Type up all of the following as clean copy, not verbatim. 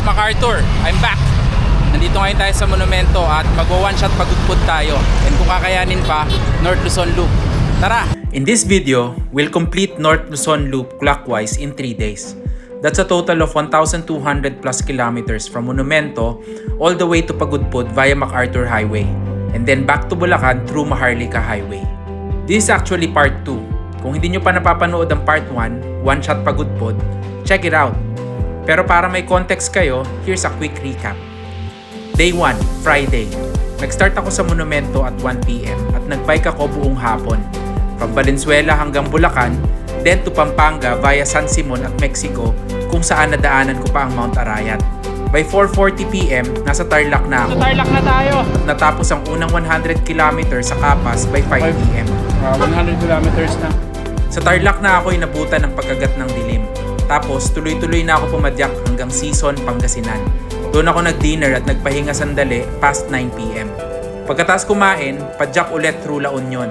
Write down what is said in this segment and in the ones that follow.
MacArthur, I'm back. Nandito ngayon tayo sa monumento at mag-one shot pagudpud tayo. And kung kakayanin pa, North Luzon Loop. Tara! In this video, we'll complete North Luzon Loop clockwise in 3 days. That's a total of 1,200 plus kilometers from Monumento all the way to Pagudpud via MacArthur Highway. And then back to Bulacan through Maharlika Highway. This is actually part 2. Kung hindi nyo pa napapanood ang part 1, One Shot Pagudpud, check it out. Pero para may context kayo, here's a quick recap. Day 1, Friday. Nag-start ako sa Monumento at 1 PM at nag-bike ako buong hapon. From Valenzuela hanggang Bulacan, then to Pampanga via San Simon at Mexico kung saan nadaanan ko pa ang Mount Arayat. By 4:40 PM, nasa Tarlac na ako. Sa Tarlac na tayo! At natapos ang unang 100 kilometers sa Capas by 5 PM. 100 kilometers na. Sa Tarlac na ako inabutan ng pagkagat ng dilim. Tapos tuloy-tuloy na ako pumadyak hanggang Sison, Pangasinan. Doon ako nag-dinner at nagpahinga sandali past 9 PM. Pagkatapos kumain, padyak ulit through La Union.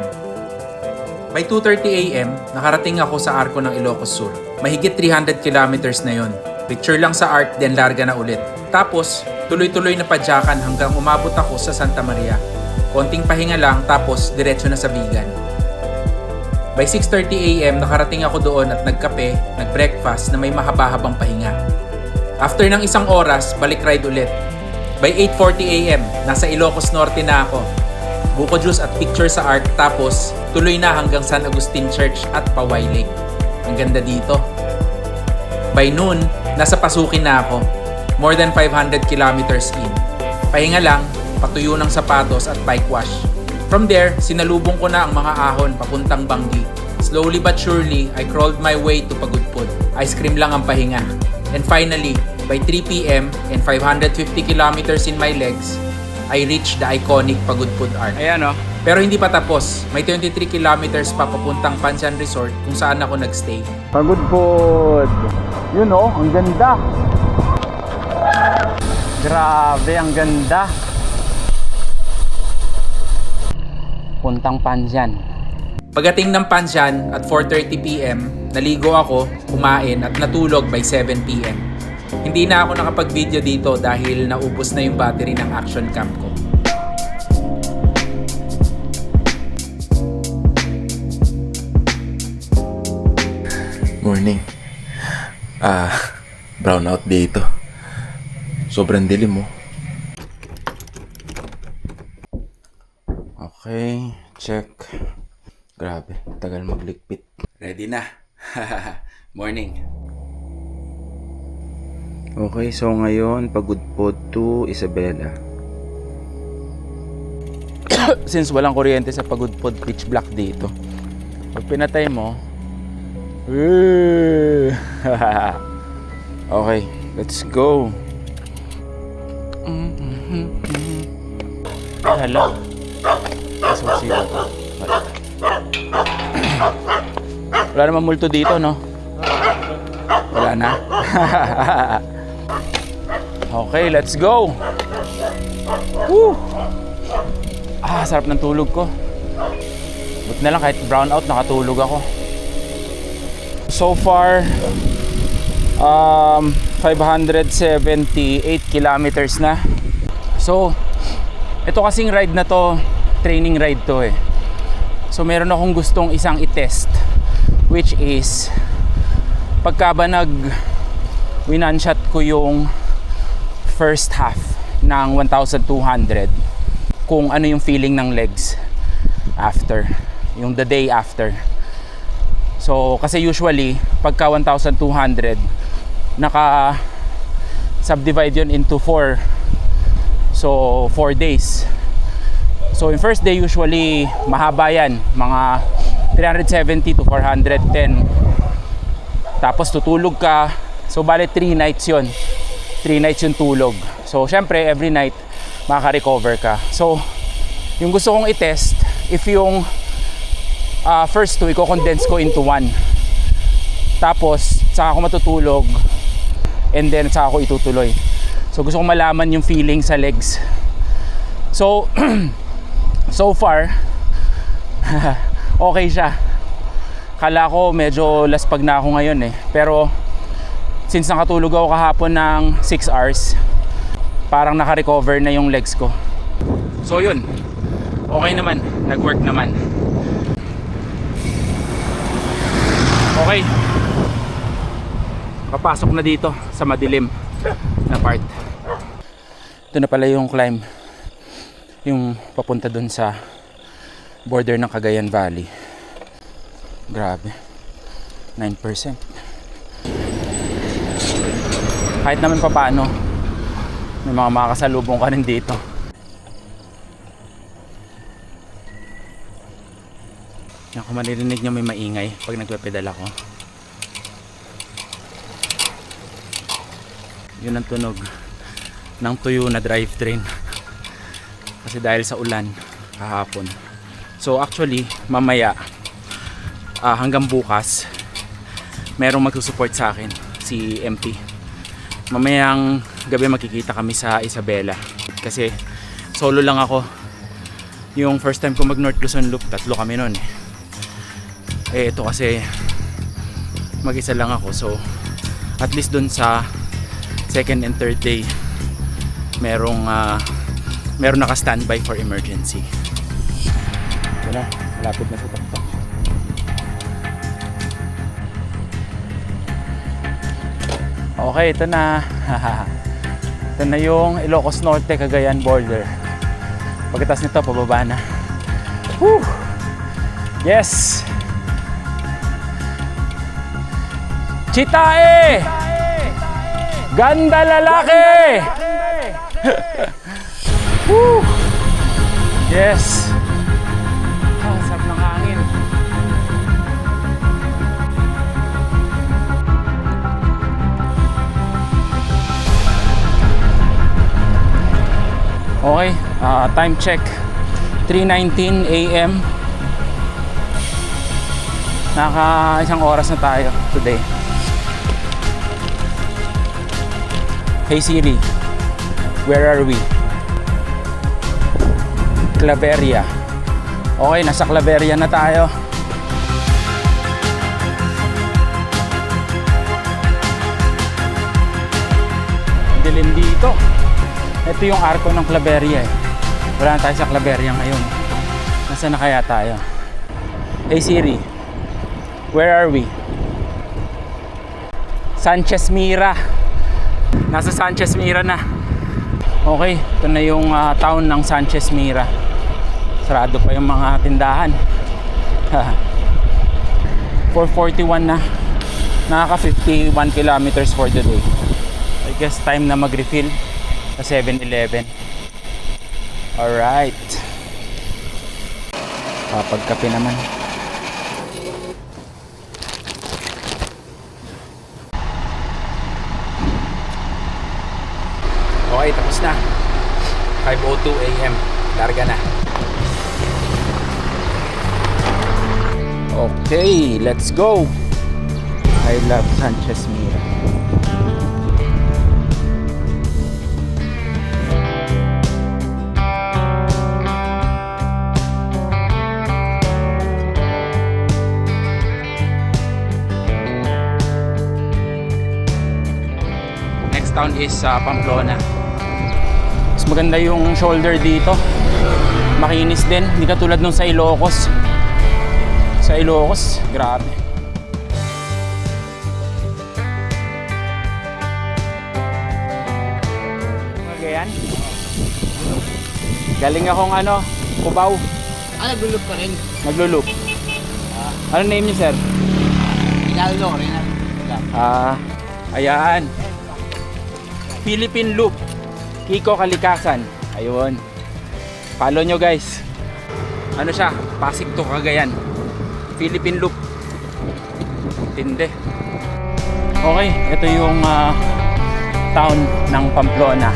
By 2:30 AM, nakarating ako sa arko ng Ilocos Sur. Mahigit 300 kilometers na yon. Picture lang sa arc, then larga na ulit. Tapos, tuloy-tuloy na padyakan hanggang umabot ako sa Santa Maria. Konting pahinga lang, tapos diretso na sa Bigan. By 6:30 AM, nakarating ako doon at nagkape, nagbreakfast na may mahaba-habang pahinga. After ng isang oras, balik ride ulit. By 8:40 AM, nasa Ilocos Norte na ako. Buko juice at picture sa arc, tapos tuloy na hanggang San Agustin Church at Paway Lake. Ang ganda dito. By noon, nasa Pasukin na ako. More than 500 kilometers in. Pahinga lang, patuyo ng sapatos at bike wash. From there, sinalubong ko na ang mga ahon papuntang Banggi. Slowly but surely, I crawled my way to Pagudpud. Ice cream lang ang pahinga. And finally, by 3 PM and 550 kilometers in my legs, I reached the iconic Pagudpud Arc. Ayan o. Pero hindi pa tapos. May 23 kilometers pa papuntang Pansian Resort kung saan ako nagstay. Pagudpud. Yun o, ang ganda. Grabe, ang ganda. Puntang Pansian. Pagdating ng Pansian at 4:30 PM, naligo ako, kumain at natulog by 7 PM. Hindi na ako nakapag-video dito dahil naubos na yung battery ng action cam ko. Morning. Brown out dito. Sobrang dilim mo. Okay, check. Grabe, tagal maglikpit. Ready na. Morning. Okay, so ngayon, Pagudpud to Isabela. Since walang kuryente sa Pagudpud, pitch black dito. Pag pinatay mo, Okay, let's go. Hello. Susiba to. Wala naman multo dito, no? Wala na. Okay, let's go. Woo! Sarap ng tulog ko. Buti na lang kahit brown out, nakatulog ako. So far, 578 kilometers na. So, ito kasing ride na to, training ride to eh. So meron akong gustong isang i-test, which is pagka ba winanshot ko yung first half ng 1,200, kung ano yung feeling ng legs after, yung the day after. So kasi usually pagka 1,200 naka subdivide yun into 4, so 4 days. So in first day usually mahaba yan, mga 370 to 410. Tapos tutulog ka, so bale 3 nights yun, 3 nights yung tulog. So syempre every night makaka-recover ka. So yung gusto kong i-test, if yung first 2 i-condense ko into 1, tapos saka ako matutulog, and then saka ako itutuloy. So gusto kong malaman yung feeling sa legs. So so far okay siya. Kala ko medyo laspag na ako ngayon eh, pero since nakatulog ako kahapon ng 6 hours, parang naka-recover na yung legs ko. So yun, okay naman, nag-work naman. Okay, papasok na dito sa madilim na part. Ito na pala yung climb, yung papunta dun sa border ng Cagayan Valley. Grabe, 9%. Kahit naman pa paano, may mga makakasalubong ka rin dito. Yan, kung maririnig nyo may maingay pag nagpapedal ako. Yun ang tunog ng tuyo na drivetrain. Kasi dahil sa ulan kahapon. So actually, mamaya hanggang bukas merong magsusupport sa akin, si MP. Mamayang gabi magkikita kami sa Isabela. Kasi solo lang ako. Yung first time ko mag North Luzon Loop, 3 kami nun ito kasi mag-isa lang ako. So at least dun sa second and third day merong naka-standby for emergency. Ito na, malapit na sa tuktok. Okay, ito na. Ito na yung Ilocos Norte Cagayan border. Pagkatapos nito, pababa na. Woo! Yes! Chitae! Ganda lalaki! Woo! Yes! Sarap ng hangin. Okay, time check 3:19 AM. Naka isang oras na tayo today. Hey Siri, where are we? Claveria. Okay, nasa Claveria na tayo. Dilim dito. Ito yung arko ng Claveria eh. Wala na tayo sa Claveria ngayon. Nasaan na kaya tayo? Hey Siri, where are we? Sanchez Mira. Nasa Sanchez Mira na. Okay, ito na yung town ng Sanchez Mira. Sarado pa yung mga tindahan. 4:41 na. Nakaka 51 kilometers for the day. I guess time na mag-refill sa 7-Eleven. Alright. Papagkape naman. Okay, tapos na. 5:02 AM. Larga na. Okay, let's go. I love Sanchez Mira. Next town is Pamplona. Mas maganda yung shoulder dito. Makinis din, hindi katulad nung sa Ilocos. Sa Ilocos, grabe. Magayan. Galing akong Cubao. Naglulup ka rin. Naglulup. Ano name niyo, sir? Rinaldo. Ayan. Philippine Loop. Kiko Kalikasan. Ayun. Follow nyo guys. Ano siya? Pasig to Cagayan. Philippine Loop. Tinde. Okay, ito yung town ng Pamplona.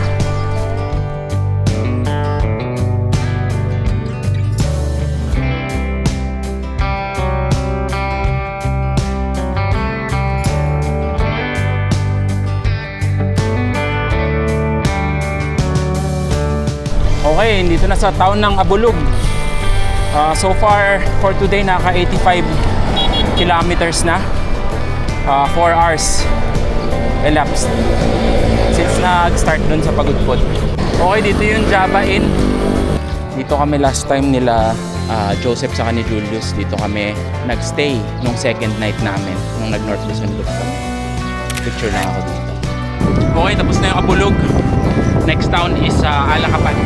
Okay, dito na sa town ng Abulug. So far for today naka 85 kilometers na. 4 hours. elapsed since nag-start dun sa Pagudpod. Okay, dito yung Java Inn. Dito kami last time nila Joseph sa ni Julius. Dito kami nagstay nung second night namin nung nag-North Luzon Loop kami. Picture na ako dito. Okay, tapos na yung Kapulog. Next town is Alacapan.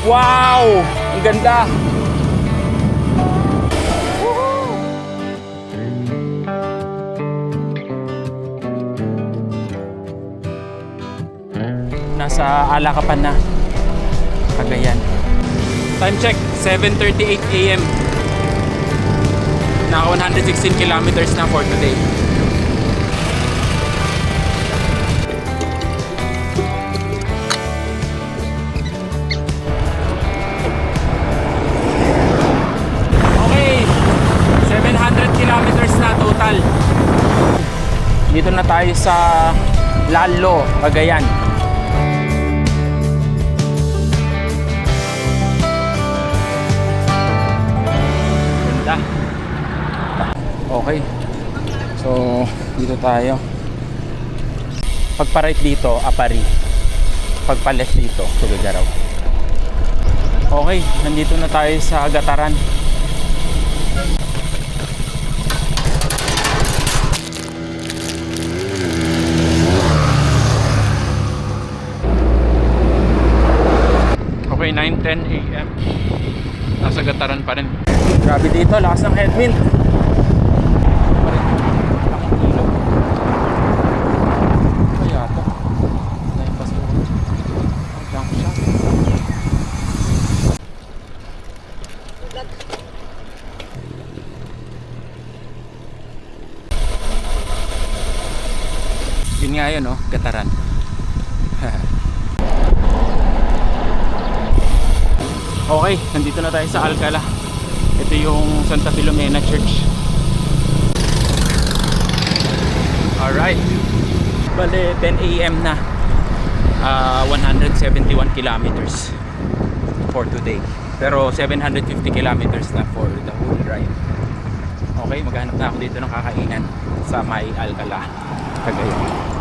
Wow! Ang ganda! Nasa Alacapan na, Cagayan. Time check, 7:38 AM. Naka 116 kilometers na for today. Okay, 700 kilometers na total. Dito na tayo sa Lalo, Cagayan. Okay, so dito tayo. Pagpa-right dito, Apari. Pagpa-left dito, Tugigaraw. Okay, nandito na tayo sa Gataran. Okay, 9:10 AM. Nasa Gataran pa rin. Grabe dito, lakas ng headwind. Yun nga yun, Gataran. Okay, nandito na tayo sa Alcala. Ito yung Santa Filomena Church. Alright. Bale, 10 AM na. 171 kilometers for today. Pero 750 kilometers na for the whole ride. Okay, maghanap na ako dito ng kakainan sa may Alcala, Cagayan.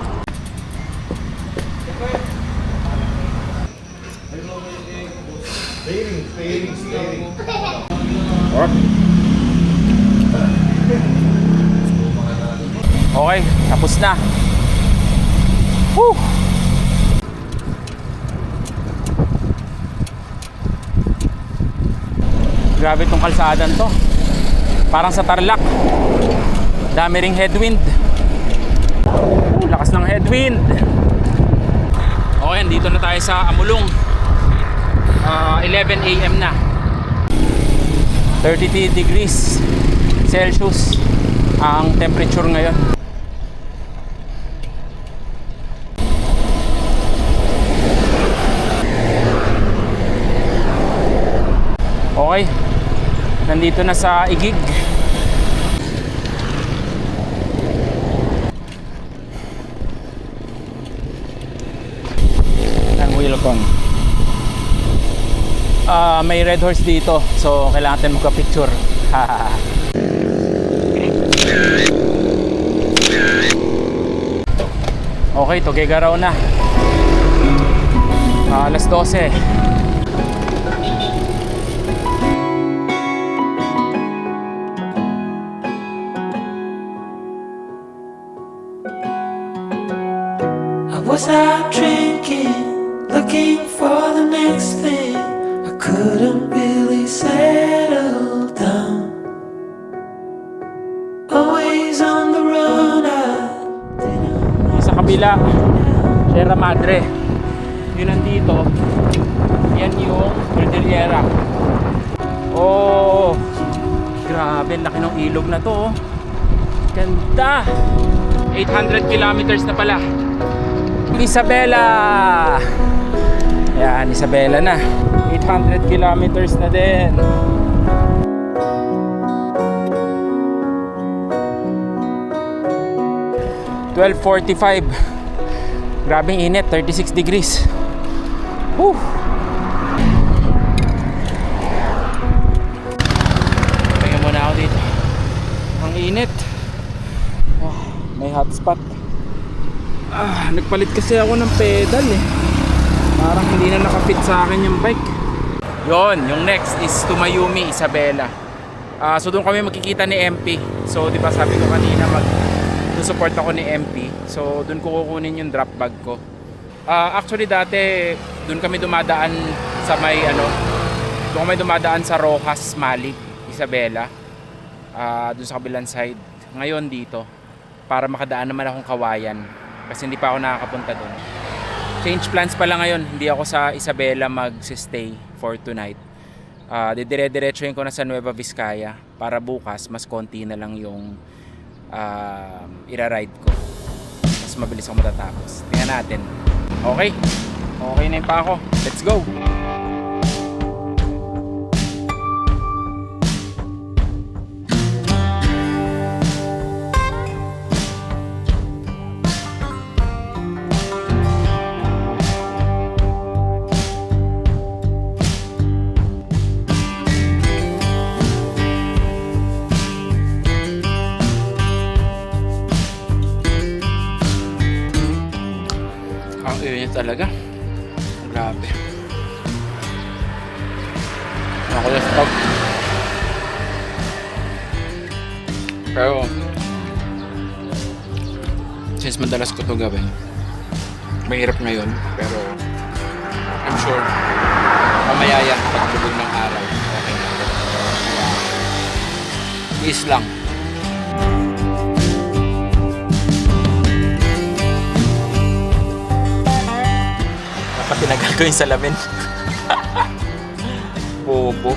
Okay, tapos na. Woo! Grabe tong kalsadan to. Parang sa Tarlac. Dami ring headwind. Lakas ng headwind. Okay, andito na tayo sa Amulong. 11 AM na. 32 degrees Celsius ang temperature ngayon. Okay, nandito na sa Igig. Ang Wilcon. May red horse dito, so kailangan natin magka-picture. Okay, Tugigaraw na. Alas 12. I was out drinking, looking for the next thing. I couldn't really settle down. Always on the run, Sa kabila, Sierra Madre. Yun nandito. Yan yung Cordillera. Oh, grabe, laki ng ilog na to. Ganda. 800 kilometers na pala. Isabela. Yan, Isabela na. 800 kilometers na din. $12:45 Grabing init, 36 degrees. Whew. Pahinga muna ako dito. Ang init. May hotspot. Nagpalit kasi ako ng pedal eh. Parang hindi na nakapit sa akin yung bike. Yon, yung next is Tumayumi, Isabela. So doon kami makikita ni MP. So di ba sabi ko kanina support ako ni MP. So doon ko kukunin yung drop bag ko. Actually dati doon kami dumadaan sa doon kami dumadaan sa Rojas, Malik, Isabela. Doon sa kabilang side. Ngayon dito para makadaan naman akong Kawayan kasi hindi pa ako nakakapunta doon. Change plans pala ngayon. Hindi ako sa Isabela mag-stay for tonight. Dire-diretsuhin ko na sa Nueva Vizcaya para bukas mas konti na lang yung ira-ride ko. Mas mabilis ako matatapos. Tingnan natin. Okay. Okay na yung pa ako. Let's go. Talaga grabe. Ako na stop. Pero since madalas ko to gawin, mahirap ngayon, pero I'm sure mamaya yan pagtulog ng araw okay na. Is lang. Tinagal ko yung salamin. Bobo.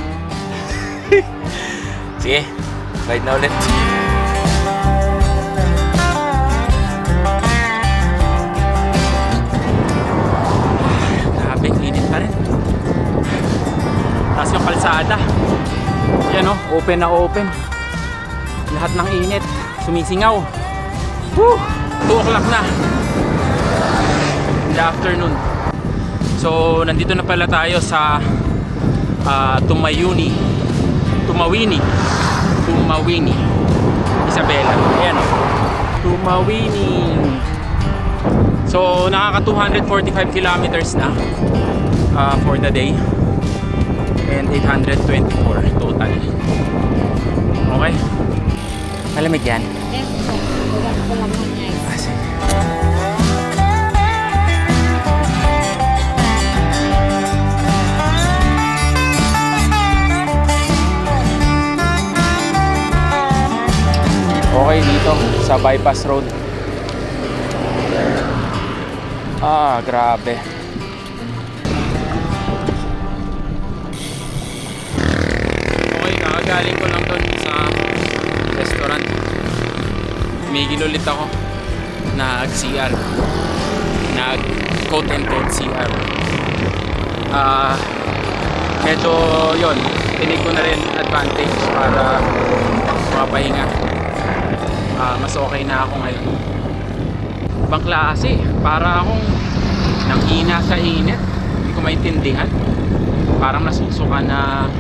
Sige, ride na ulit. Grabe, init pa rin. Tapos yung kalsada. Yan o, open na open. Lahat ng init, sumisingaw. Woo! 2 o'clock na. In the afternoon. So, nandito na pala tayo sa Tumawini, Isabela. Ayan o. Tumawini. So, nakaka 245 kilometers na for the day. And 824 total. Okay? Malamig yan? Yes, po. Wala ko lang ng ice. Sige. Okay, dito sa bypass road. Grabe. Okay, kakagaling ko lang doon sa restaurant. Tumigil ulit ako. Nag-CR. Nag-quote and quote CR. Medyo yun, tinig ko na rin advantage para mapahinga. Mas okay na ako ngayon. Ibang klase, para akong nanghina sa init. Hindi ko maintindihan. Parang nasusuka na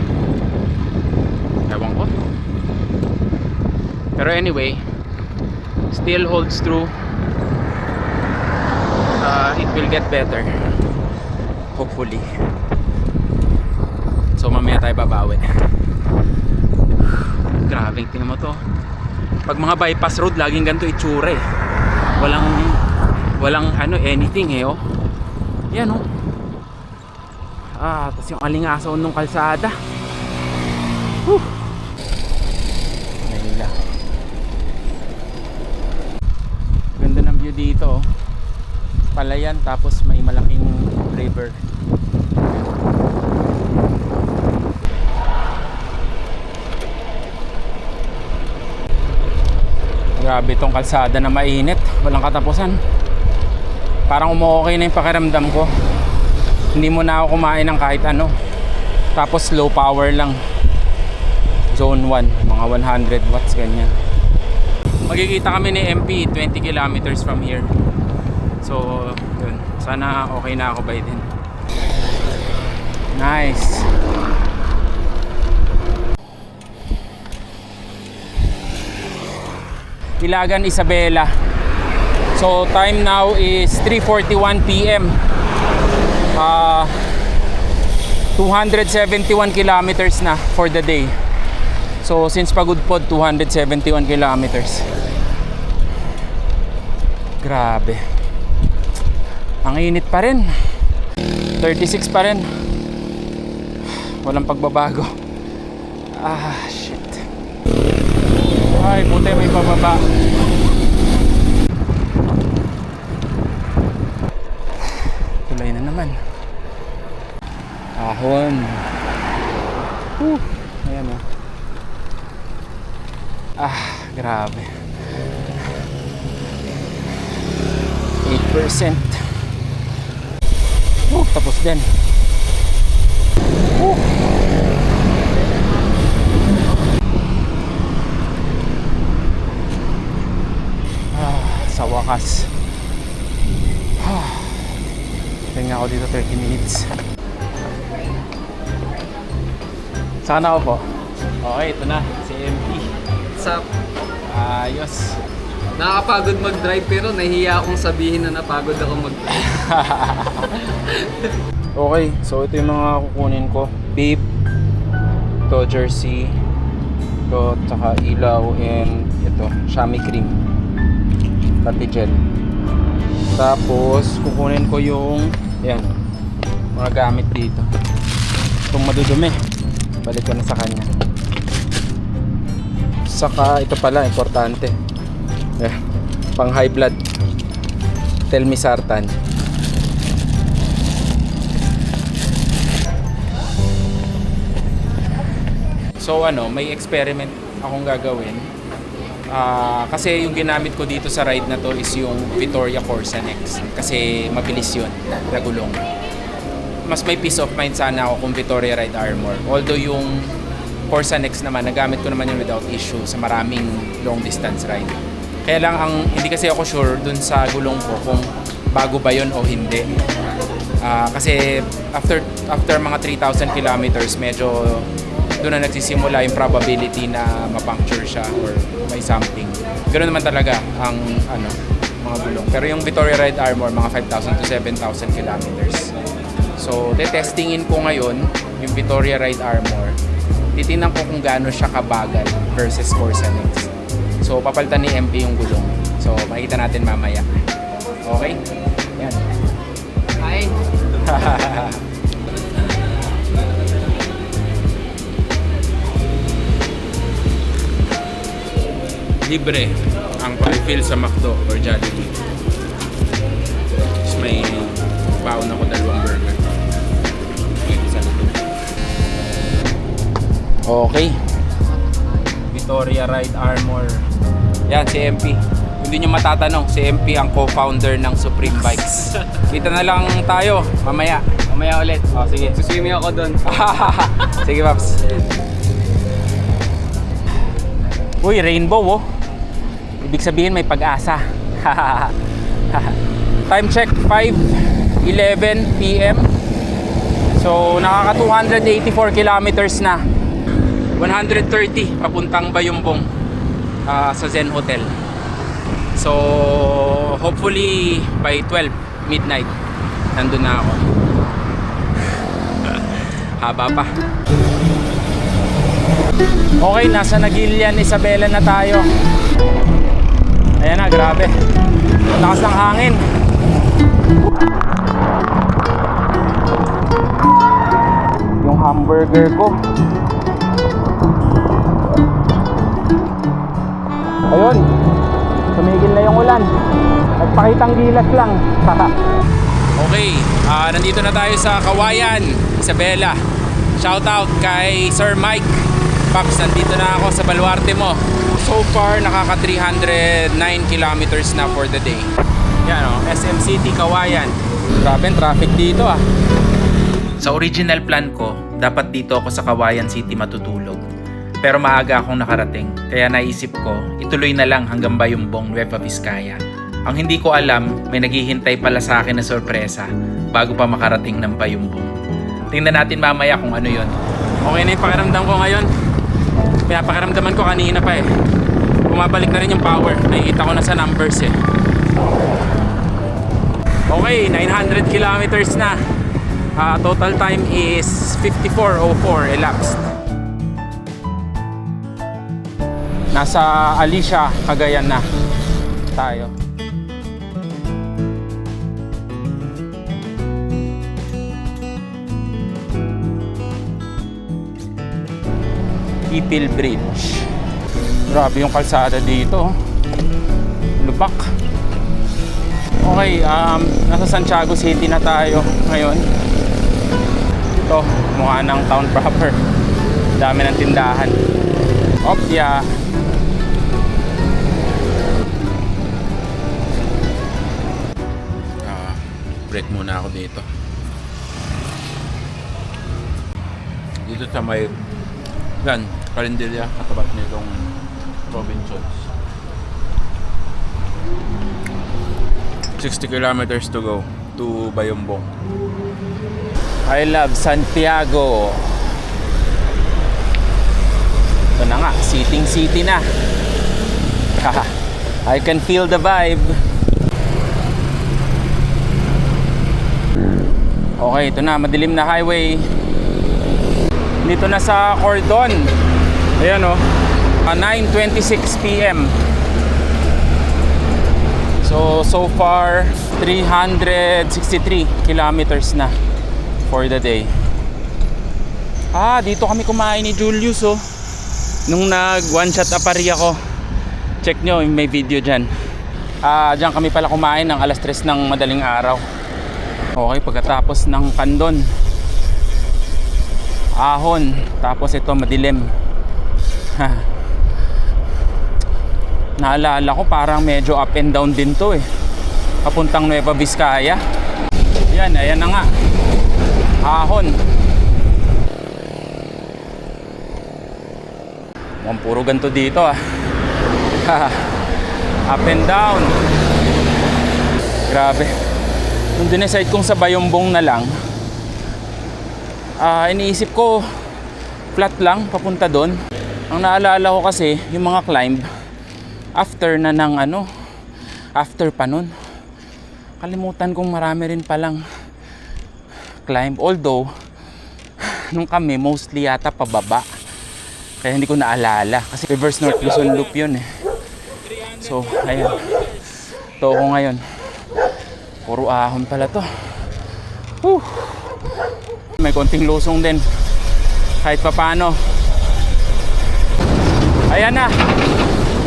ewan ko. Pero anyway, still holds true. It will get better, hopefully. So mamaya tayo babawi. Grabe, tingnan mo to. Pag mga bypass road, laging ganito itsura eh. Walang anything eh, oh. Yan, oh. Tapos yung alingasaw nung kalsada. Whew. Nahila. Ganda ng view dito, oh. Palayan, tapos may malaking river. Grabe itong kalsada na mainit. Walang katapusan. Parang umuokay na yung pakiramdam ko. Hindi mo na ako kumain ng kahit ano. Tapos low power lang. Zone 1. Mga 100 watts ganyan. Magkikita kami ni MP 20 kilometers from here. So Sana okay na ako by then. Nice. Ilagan, Isabela. So time now is 3:41 PM. 271 kilometers na for the day. So since Pagudpod, 271 kilometers. Grabe. Ang init pa rin. 36 pa rin. Walang pagbabago. Shit. Ay, puti, may pababa. Tulay na naman. Ahon. Ayan o. Grabe. 8%. Tapos din. Sa wakas. Tingnan ako dito 30 minutes. Sana ako po. Okay, ito na. Si MP. What's up? Ayos. Nakakapagod mag-drive pero nahihiya akong sabihin na napagod ako mag-drive. Okay, so ito yung mga kukunin ko. Beep, ito jersey, ito, tsaka ilaw, and ito, chamois cream, pati gel. Tapos kukunin ko yung yan, mga gamit dito. Itong madudumi, balik ko na sa kanya. Saka ito pala, importante, pang high blood, telmisartan. So may experiment akong gagawin. Kasi yung ginamit ko dito sa ride na to is yung Vittoria Corsa Next. Kasi mabilis yun, nagulong. Mas may peace of mind sana ako kung Vittoria Ride Armor. Although yung Corsa Next naman, nagamit ko naman yun without issue sa maraming long distance ride. Kaya lang hindi kasi ako sure dun sa gulong ko kung bago ba yun o hindi. Kasi after mga 3,000 kilometers, medyo doon na nagsisimula yung probability na ma-puncture siya or may something. Ganoon naman talaga ang mga gulong. Pero yung Vittoria Ride Armor, mga 5,000 to 7,000 kilometers. So, testingin ko ngayon yung Vittoria Ride Armor. Titingnan ko kung gaano siya kabagal versus Corsa Next. So, papalitan ni MP yung gulong. So, makita natin mamaya. Okay? Yan. Hi! Libre ang refill sa McDo or Jollibee. Tapos may baon ako 2 burger. Okay. Vittoria Ride Armor. Yan, si MP. Hindi nyo matatanong, si MP ang co-founder ng Supreme Bikes. Kita na lang tayo mamaya. Mamaya ulit. Sige. Suswimming ako doon. Sige, Paps. Uy, rainbow Ibig sabihin may pag-asa. Time check 5:11 PM. So nakaka 284 kilometers na. 130 papuntang Bayumbong sa Zen Hotel. So hopefully by 12 midnight nandun na ako. Haba pa. Okay, nasa Nagilian, Isabela na tayo. Ayan na, grabe. Lakas ng hangin. Yung hamburger ko. Ayun. Tumigil na yung ulan. Nagpakitang gilas lang. Okay, nandito na tayo sa Kawayan, Isabela. Shoutout kay Sir Mike. Paps, nandito na ako sa baluarte mo. So far, nakaka 309 kilometers na for the day. Yan SM City, Kawayan. Grabe ang traffic dito Sa original plan ko, dapat dito ako sa Kawayan City matutulog. Pero maaga akong nakarating, kaya naisip ko, ituloy na lang hanggang Bayumbong, Nueva Vizcaya. Ang hindi ko alam, may naghihintay pala sa akin na sorpresa bago pa makarating ng Bayumbong. Tingnan natin mamaya kung ano yon. Okay na yung pakiramdam ko ngayon. Pinapakiramdaman ko kanina pa eh. Bumabalik na rin yung power. Nakikita ko na sa numbers eh. Okay, 900 kilometers na. Total time is 54:04 elapsed. Nasa Alicia, Cagayan na tayo. Ipil Bridge. Grabe yung kalsada dito. Lubak. Okay, nasa Santiago City na tayo ngayon. Ito, mukha ng town proper. Dami ng tindahan. Opya. Break muna ako dito. Dito sa may Carinderia, katapat nitong Robinsons. 60 kilometers to go to Bayumbong. I love Santiago. Ito na nga, city na. I can feel the vibe. Okay, ito na, madilim na highway. Dito na sa Cordon. Ayan o, 9:26 PM. So far 363 kilometers na for the day. Dito kami kumain ni Julius oh. Nung nag one shot apari ako. Check nyo, may video dyan. Dyan kami pala kumain ng alas 3 ng madaling araw. Okay, pagkatapos ng Candon, Ahon, tapos ito madilim. Naalala ko parang medyo up and down din to eh. Papuntang Nueva Vizcaya. Yan, ayan na nga. Ahon. Mukhang puro ganito dito ah. Up and down. Grabe. Nung dinecide kong sa Bayumbong na lang, iniisip ko flat lang papunta doon. Ang naalala ko kasi yung mga climb after na ng after pa nun. Kalimutan kong marami rin palang climb, although nung kami mostly yata pababa, kaya hindi ko naalala kasi reverse North Luzon Loop yun eh. So ayan, ito ako ngayon, puro ahon pala to. Whew. May konting lusong din kahit papano. Ayan na,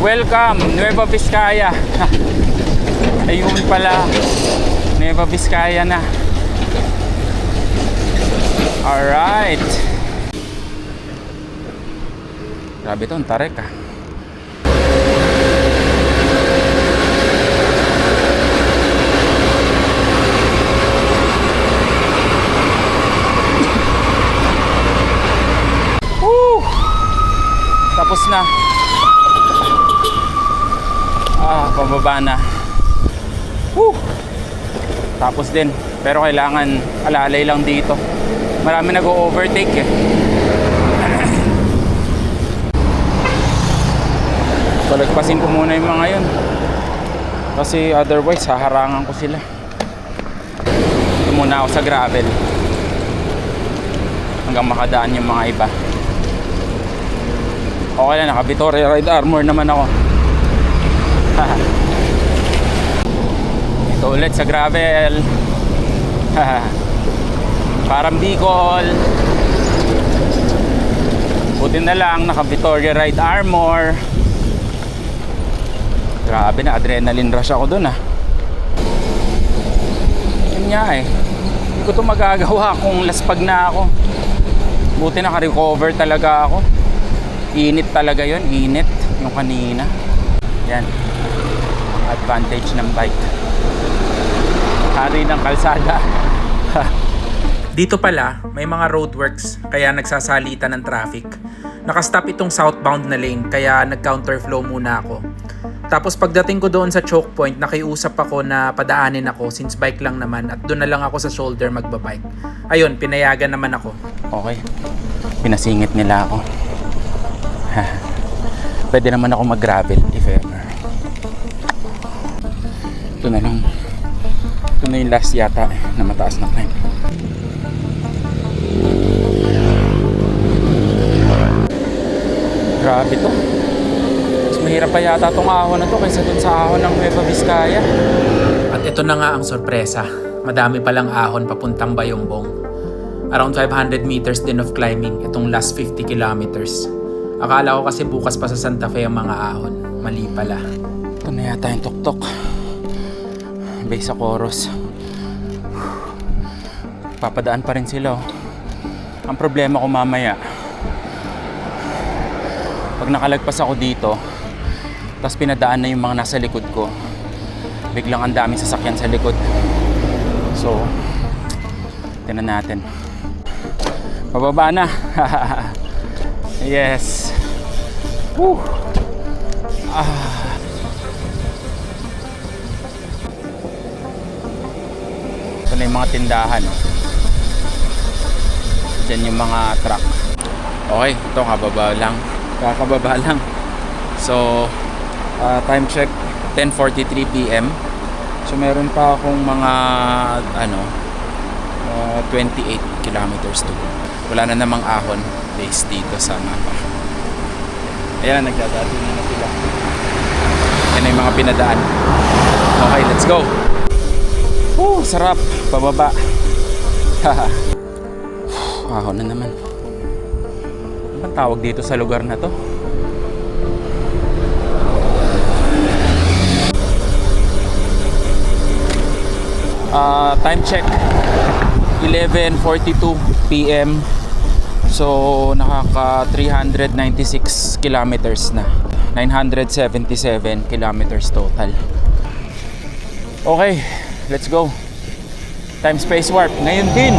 welcome Nueva Vizcaya. Ayun pala, Nueva Vizcaya na. Alright. Grabe to, ang tarik ah. Tapos na. Pababa na. Tapos din. Pero kailangan alalay lang dito. Marami nag-overtake eh. Palagpasin ko muna yung mga yun. Kasi otherwise haharangan ko sila. Ito muna ako sa gravel. Hanggang makadaan yung mga iba. Okay na, naka Vittoria Ride Armor naman ako. Ito ulit sa gravel. Parang Bicol. Buti na lang, naka Vittoria Ride Armor. Grabe na, adrenaline rush ako dun ah. Yun nga eh. Hindi ko to magagawa kung laspag na ako. Buti naka-recover talaga ako. Init talaga yun, init yung kanina. Yan, advantage ng bike. Hari ng kalsada. Dito pala, may mga roadworks kaya nagsasalitan ng traffic. Nakastop itong southbound na lane kaya nag-counterflow muna ako. Tapos pagdating ko doon sa choke point, nakiusap ako na padaanin ako since bike lang naman at doon na lang ako sa shoulder magbabike. Ayun, pinayagan naman ako. Okay. Pinasingit nila ako. Pwede naman ako mag-gravel if ever. Ito na lang. Ito na yung last yata na mataas na climb. Grabe to. Mas mahirap pa yata tong ahon na to kaysa dun sa ahon ng Nueva Vizcaya. At ito na nga ang sorpresa. Madami palang ahon papuntang Bayongbong. Around 500 meters din of climbing itong last 50 kilometers. Akala ko kasi bukas pa sa Santa Fe ang mga ahon. Mali pala. Ito na yata yung tuktok. Base sa Coros. Papadaan pa rin sila. Oh. Ang problema ko mamaya, pag nakalagpas ako dito, tapos pinadaan na yung mga nasa likod ko, biglang ang daming sasakyan sa likod. So, tingnan natin. Pababa na. Yes. Woo. Ito na yung mga tindahan. Diyan yung mga truck. Okay, ito kakababa lang. So, time check 10:43 PM. So meron pa akong mga 28 kilometers to go. Wala na namang ahon based dito sa mapa. Ayan, nagdadating na sila. Yan na yung mga pinadaan. Okay, let's go. Woo, sarap. Pababa. Ahon na naman. Ano bang tawag dito sa lugar na to? Time check 11:42 PM. So nakaka 396 kilometers na. 977 kilometers total. Okay, let's go. Time space warp ngayon din.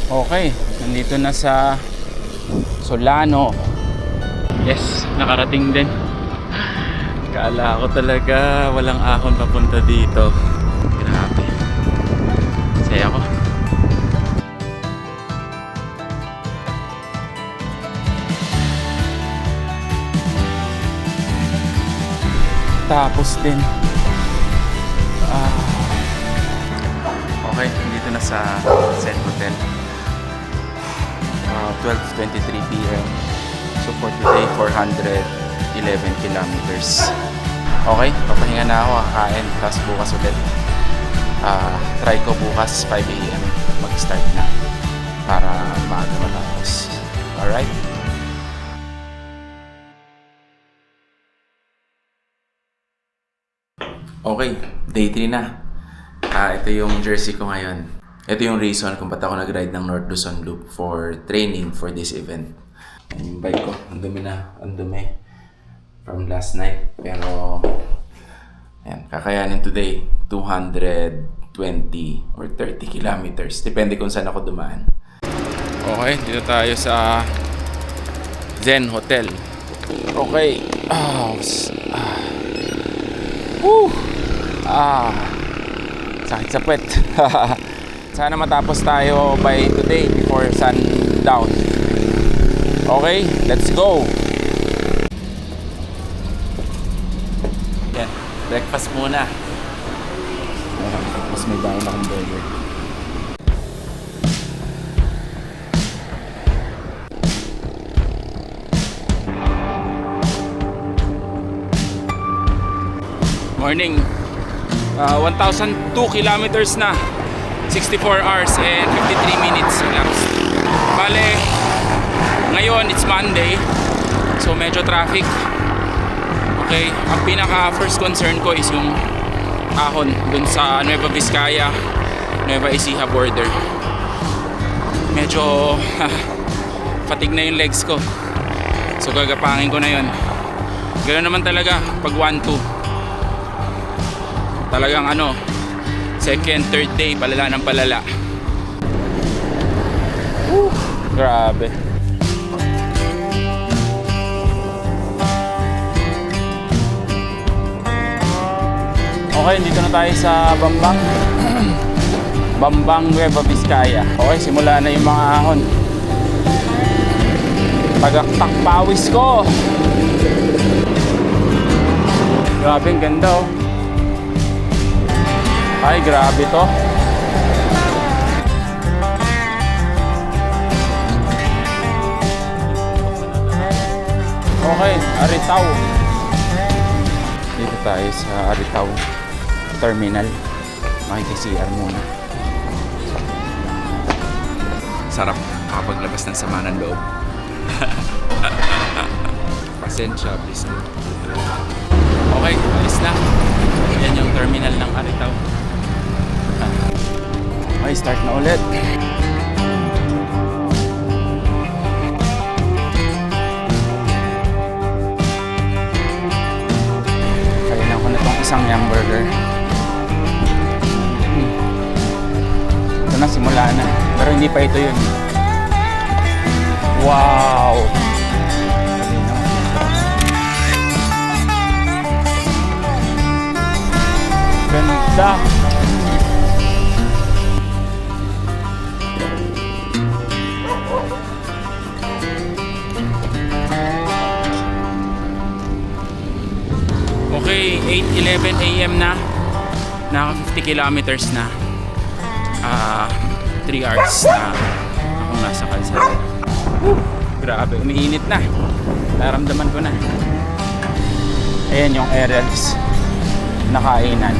Okay, nandito na sa Solano. Yes, nakarating din. Kala ko talaga walang ahon papunta dito. Grabe. Saya ko. Tapos din. Okay, dito na sa Zen Hotel. 12:23 PM. So for today, 411 kilometers. Okay, papahinga na ako, kakain, tapos bukas ulit. Try ko bukas 5 AM mag-start na para maaga matapos. Alright? Okay, day 3 na. Ito yung jersey ko ngayon. Ito yung reason kung ba't ako nag-ride ng North Luzon Loop for training for this event. Yung bike ko, ang dumi from last night. Pero, ayan, kakayanin today, 220 or 30 kilometers. Depende kung saan ako dumaan. Okay, dito tayo sa Zen Hotel. Okay. Sakit sa puwet. Sana matapos tayo by today before sundown. Okay, let's go. Yan, breakfast muna. Tapos may baon akong burger. Morning. 1,002 kilometers na. 64 hours and 53 minutes elapsed. Bale, ngayon it's Monday. So medyo traffic. Okay, ang pinaka first concern ko is yung ahon dun sa Nueva Vizcaya, Nueva Ecija border. Medyo fatigue na yung legs ko. So gagapangin ko na yun. Ganoon naman talaga pag 1-2. Talagang second, third day, palala ng palala. Grabe. Okay, dito na tayo sa Bambang. Bambang Nueva Vizcaya. Okay, simula na yung mga ahon. Tagaktak pawis ko. Grabe, ang ganda oh. Ay, grabe to. Okay, Aritaw. Dito tayo sa Aritaw Terminal. Makikisiar muna. Sarap makapaglabas ng sama ng loob. Pasensya, please do. Okay, alis na. Yan yung terminal ng Aritaw. Okay, start na ulit. Kailan ko na itong isang hamburger. Ito na, simula na. Pero hindi pa ito yun. Wow! Ganda! Okay, 8:11 AM na. Naka 50 kilometers na. 3 hours na akong nasa kalsada. Grabe, umiinit na. Naramdaman ko na. Ayan yung aerials na kainan.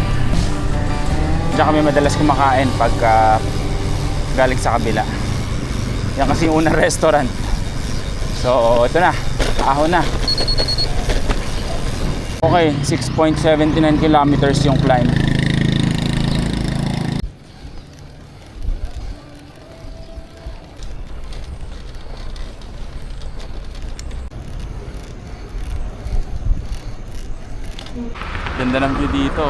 Diyan kami madalas kumakain pagka galing sa kabila. Yan kasi yung unang restaurant. So, ito na. Ahon na. Okay, 6.79 kilometers yung climb. Ganda ng view dito.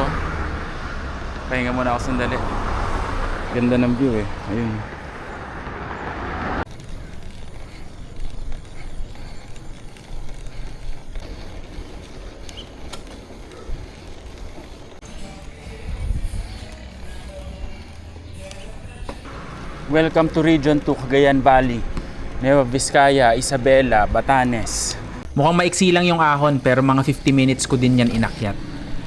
Pahinga muna ako sandali. Ganda ng view eh. Ayun. Welcome to Region 2, Cagayan Valley, Nueva Vizcaya, Isabela, Batanes. Mukhang maiksi lang yung ahon pero mga 50 minutes ko din yan inakyat.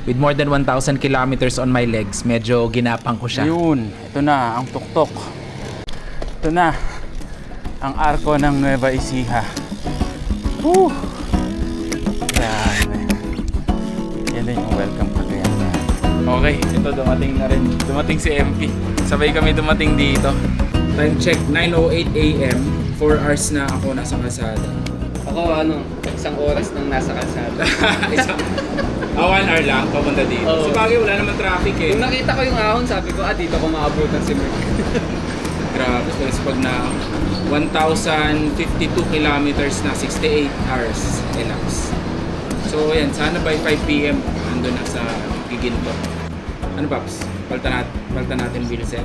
With more than 1,000 kilometers on my legs, medyo ginapang ko siya. Ayun, ito na ang tuktok. Ito na ang arko ng Nueva Ecija. Woo! Grabe. Yan din yung welcome ko kaya. Okay, ito dumating na rin. Dumating si MP. Sabay kami dumating dito. Time check, 9:08 AM. 4 hours na ako nasa kalsada. Ako isang oras nang nasa kalsada. 1 hour lang papunta dito. Oo. Sa bagay wala naman traffic eh. Nung nakita ko yung ahon, sabi ko, dito ko maabutan si Merck. Grabe, so pag na 1,052 kilometers na 68 hours elapsed. So ayan, sana by 5 PM ando na sa Giginto. Ano Paps? Palta natin wheelset.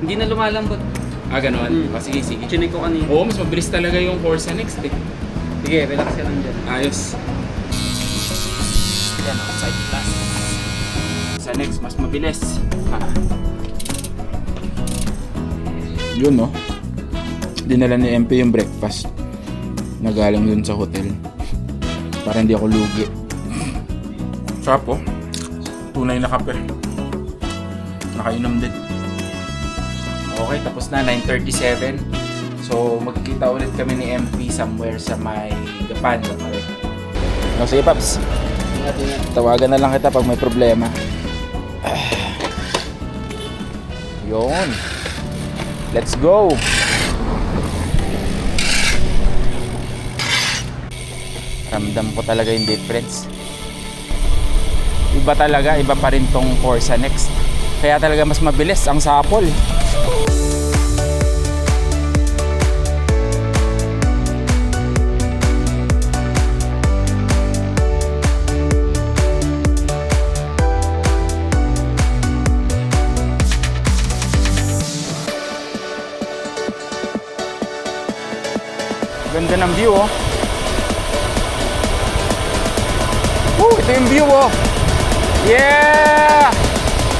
Hindi na lumalambot. Ganon. Sige. Chinig ko kanina. Oo, mas mabilis talaga yung Forza Next eh. Sige, relax ka lang dyan. Ayos. Yan, side plus. Sa next, mas mabilis. Yun no. Dinala ni MP yung breakfast. Nagaling dun sa hotel. Para hindi ako lugi. Sarap po. Tunay na kape. Nakainom din. Okay, tapos na. 9:37. So, magkikita ulit kami ni MP somewhere sa may Gapan. No, sige, Paps. Tawagan na lang kita pag may problema. Yun. Let's go. Ramdam ko talaga yung difference. Iba talaga, iba pa rin tong Forza Next. Kaya talaga mas mabilis ang sapol. Ganda ng view, oh. Ito yung view, oh. Yeah!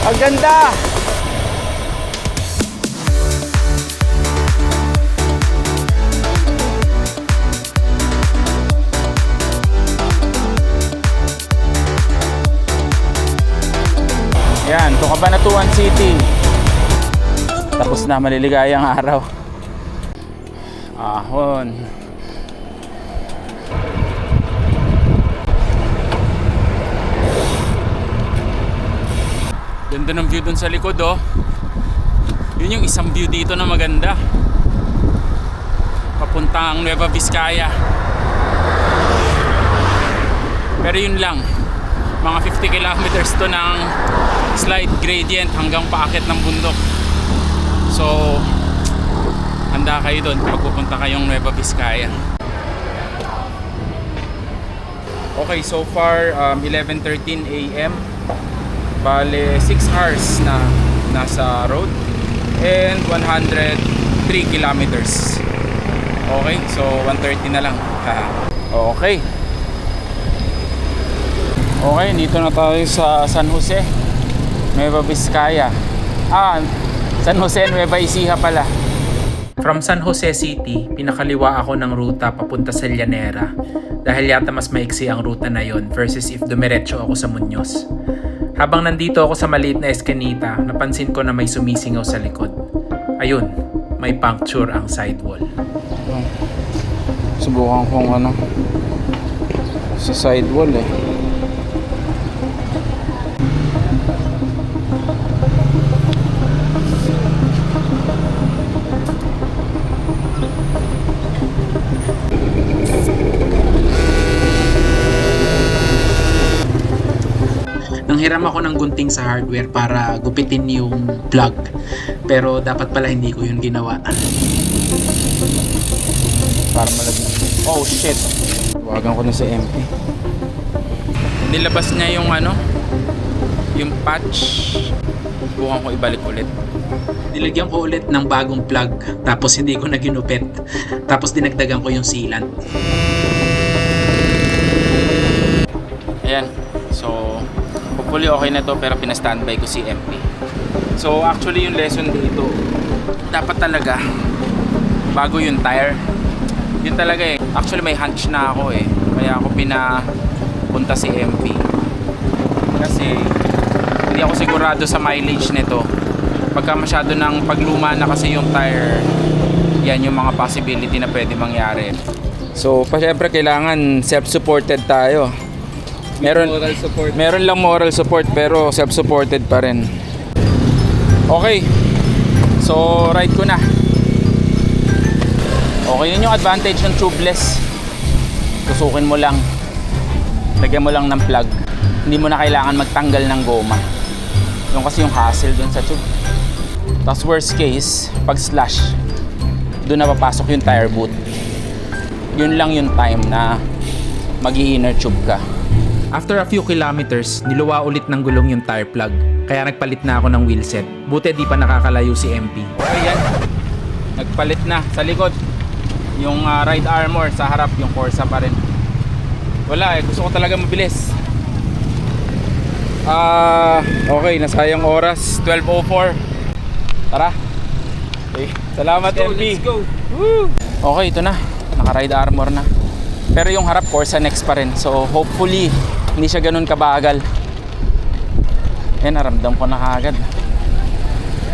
Ang ganda! Yan, ito Cabanatuan City. Tapos na, maliligayang araw. Ahon. Ganda ng view dun sa likod, oh. Yun yung isang view dito na maganda. Papuntang Nueva Vizcaya. Pero yun lang. Mga 50 kilometers to ng slight gradient hanggang paakit ng bundok. So, handa kayo doon pag pupunta kayong Nueva Vizcaya. Okay, so far 11:13 AM. Bale 6 hours na nasa road and 103 kilometers. Okay, so 130 na lang. Okay. Okay, dito na tayo sa San Jose, Nueva Vizcaya. San Jose, Nueva Ecija pala. From San Jose City, pinakaliwa ako ng ruta papunta sa Llanera dahil yata mas maiksi ang ruta na yon versus if dumiretso ako sa Muñoz. Habang nandito ako sa maliit na eskinita, napansin ko na may sumisingaw sa likod. Ayun, may puncture ang sidewall. Subukan kong sa sidewall eh. Nanghiram ako ng gunting sa hardware para gupitin yung plug. Pero dapat pala hindi ko yun ginawa. Para malagyan. Oh shit. Tawagan ko na si MP. Nilabas niya yung yung patch. Subukan ko ibalik ulit. Nilagyan ko ulit ng bagong plug. Tapos hindi ko na ginupit. Tapos dinagdagan ko yung sealant. Ayan. So, hopefully okay na to pero pinastandby ko si MP. So, actually yung lesson dito, dapat talaga bago yung tire. Yun talaga eh. Actually may hunch na ako eh. Kaya ako pinapunta si MP. Kasi hindi ako sigurado sa mileage nito. Pagka masyado ng pagluma na kasi yung tire, yan yung mga possibility na pwede mangyari. So, syempre kailangan self-supported tayo. Moral support. Meron lang moral support pero self-supported pa rin. Okay. So, ride ko na. Okay, yun yung advantage ng tubeless. Tusukin mo lang. Lagyan mo lang ng plug. Hindi mo na kailangan magtanggal ng goma. Yung kasi yung hassle dun sa tube. Tapos worst case, pag slash, dun na papasok yung tire boot. Yun lang yung time na mag-i-inner tube ka. After a few kilometers, niluwa ulit ng gulong yung tire plug. Kaya nagpalit na ako ng wheelset. Buti di pa nakakalayo si MP. Ayan. Nagpalit na sa likod. Yung ride armor sa harap, yung Corsa pa rin. Wala eh, gusto ko talaga mabilis. Okay, nasayang oras, 12:04. Tara. Okay. Salamat MP. Let's go. Woo! Okay, ito na. Naka-ride armor na. Pero yung harap Corsa next pa rin. So hopefully hindi siya ganun kabagal. Naramdam ko na kagad.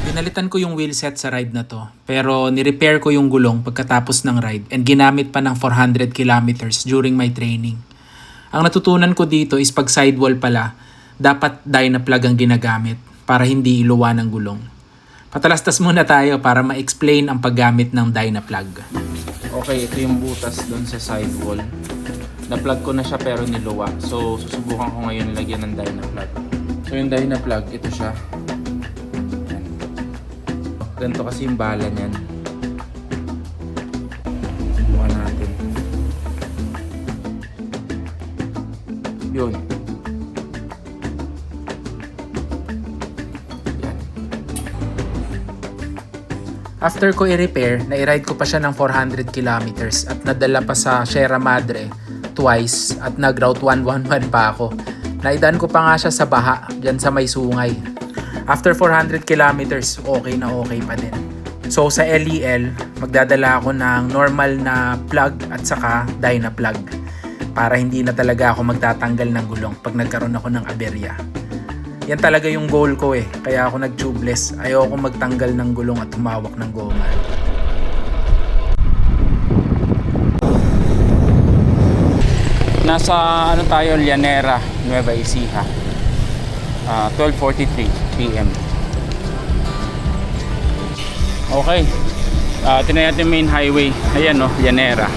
Pinalitan ko yung wheelset sa ride na to. Pero nirepair ko yung gulong pagkatapos ng ride and ginamit pa ng 400 kilometers during my training. Ang natutunan ko dito is pag sidewall pala, dapat Dynaplug ang ginagamit para hindi iluwa ng gulong. Patalastas muna tayo para ma-explain ang paggamit ng Dynaplug. Okay, ito yung butas doon sa sidewall. Na-plug ko na siya pero niluwa. So, susubukan ko ngayon lagyan ng Dynaplug. So, yung Dynaplug, ito siya. Yan. Ganito kasi yung bala niyan. Subukan natin. Yun. Yan. After ko i-repair, na-ride ko pa siya ng 400 kilometers at nadala pa sa Sierra Madre twice at nag-route 111 pa ako. Naidaan ko pa nga siya sa baha, dyan sa may sungay. After 400 kilometers, okay na okay pa din. So sa LEL, magdadala ako ng normal na plug at saka Dyna plug para hindi na talaga ako magtatanggal ng gulong pag nagkaroon ako ng aberya. Yan talaga yung goal ko eh, kaya ako nag-tubeless. Ayoko magtanggal ng gulong at humawak ng goma. Nasa ano tayo, Llanera, Nueva Ecija. 12:43 PM. Okay. Tinay natin main highway. Ayan no, Llanera.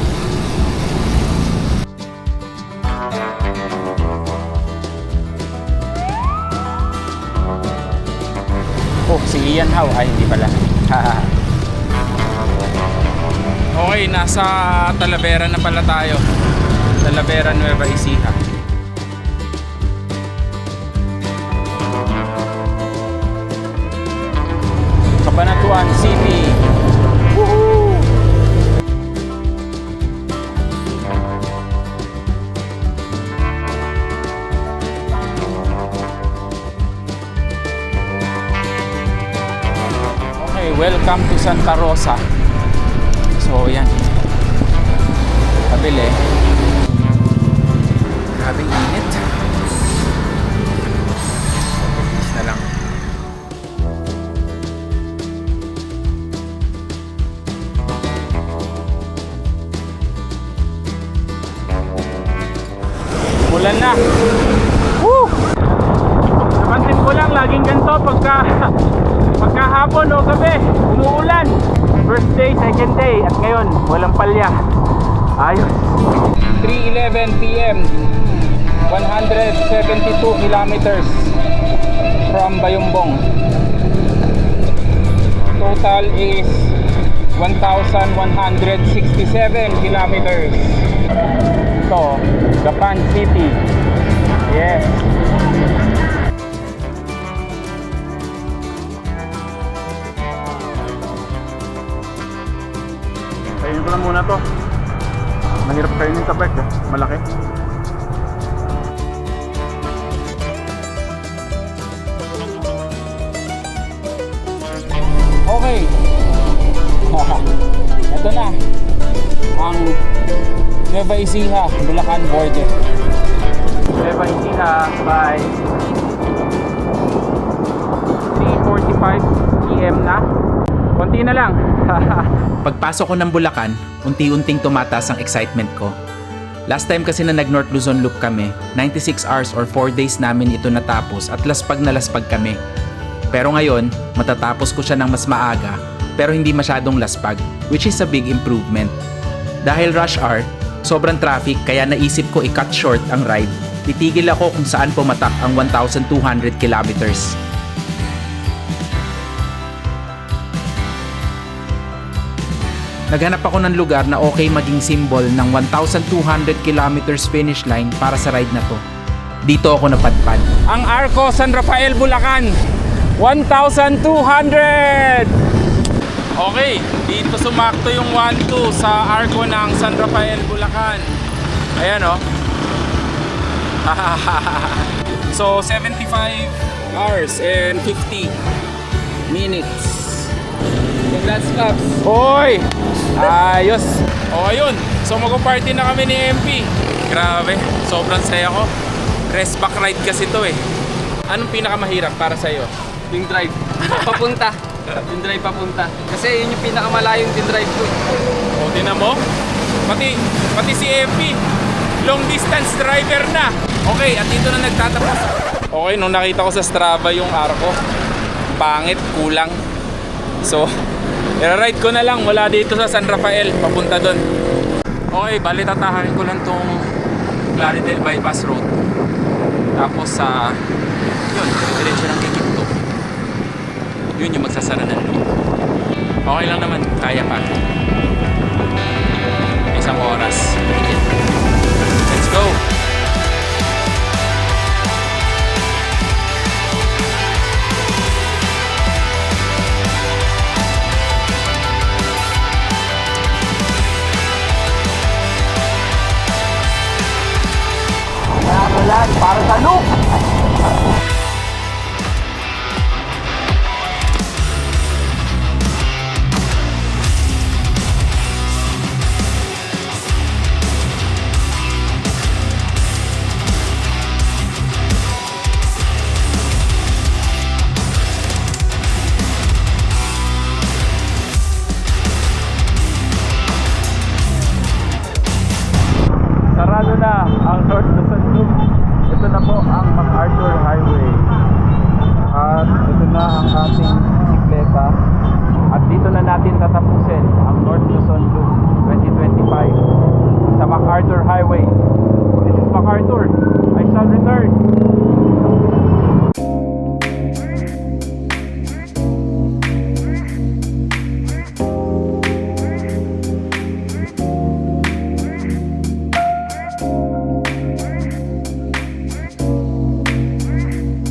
Oh, si Ian How. Ay, hindi pala. Okay, nasa Talavera na pala tayo. Talavera, Nueva Ecija. Cabanatuan City. Woohoo! Okay, welcome to Santa Rosa. So, yan. Kabili. Grabing init. Is na lang. Ulan na. Woo! Napansin ko lang, laging ganito pagka hapon o gabi, umuulan. First day, second day, at ngayon, walang palya. Ayos. 3:11 PM, 172 kilometers from Bayumbong. Total is 1,167 kilometers. Ito, Gapan City. Yes. Kainin ko lang muna to. Mahirap kainin sa bike eh. Malaki. Okay. Ito na ang Nueva Ecija, Bulacan border. Nueva Ecija by 3:45 PM na. Konti na lang. Pagpasok ko ng Bulacan, unti-unting tumataas ang excitement ko. Last time kasi na nag-North Luzon Loop kami, 96 hours or 4 days namin ito natapos at laspag na laspag kami. Pero ngayon, matatapos ko siya ng mas maaga pero hindi masyadong laspag, which is a big improvement. Dahil rush hour, sobrang traffic kaya naisip ko i-cut short ang ride. Titigil ako kung saan pumatak ang 1,200 kilometers. Naghanap ako ng lugar na okay maging symbol ng 1,200 kilometers finish line para sa ride na to. Dito ako napadpad. Ang Arco San Rafael, Bulacan, 1,200! Okay, dito sumakto yung 1-2 sa Arco ng San Rafael, Bulacan. Ayan o. So, 75 hours and 50 minutes. Congrats, Paps. Hoy! Ayos! O ayun, so mag-party na kami ni MP. Grabe, sobrang saya ko. Rest back ride kasi to eh. Anong pinakamahirap para sa'yo? Yung drive. Papunta. Yung drive papunta. Kasi yun yung pinakamalayong din drive ko. O, tinan mo? Pati si MP, long distance driver na. Okay, at dito na nagtatapos. Okay, nung nakita ko sa Strava yung Arco, pangit, kulang. So, i-ride ko na lang mula dito sa San Rafael, papunta doon. Okay, bali tatahakin ko lang tong Claridel Bypass Road. Tapos sa, yun, diretso ng Kikito. Yun yung magsasara ng loop. Okay lang naman, kaya pa. Isang oras. Let's go! ating bisikleta. At dito na natin tatapusin ang North Luzon Loop 2025 sa MacArthur Highway. This is MacArthur. I shall return.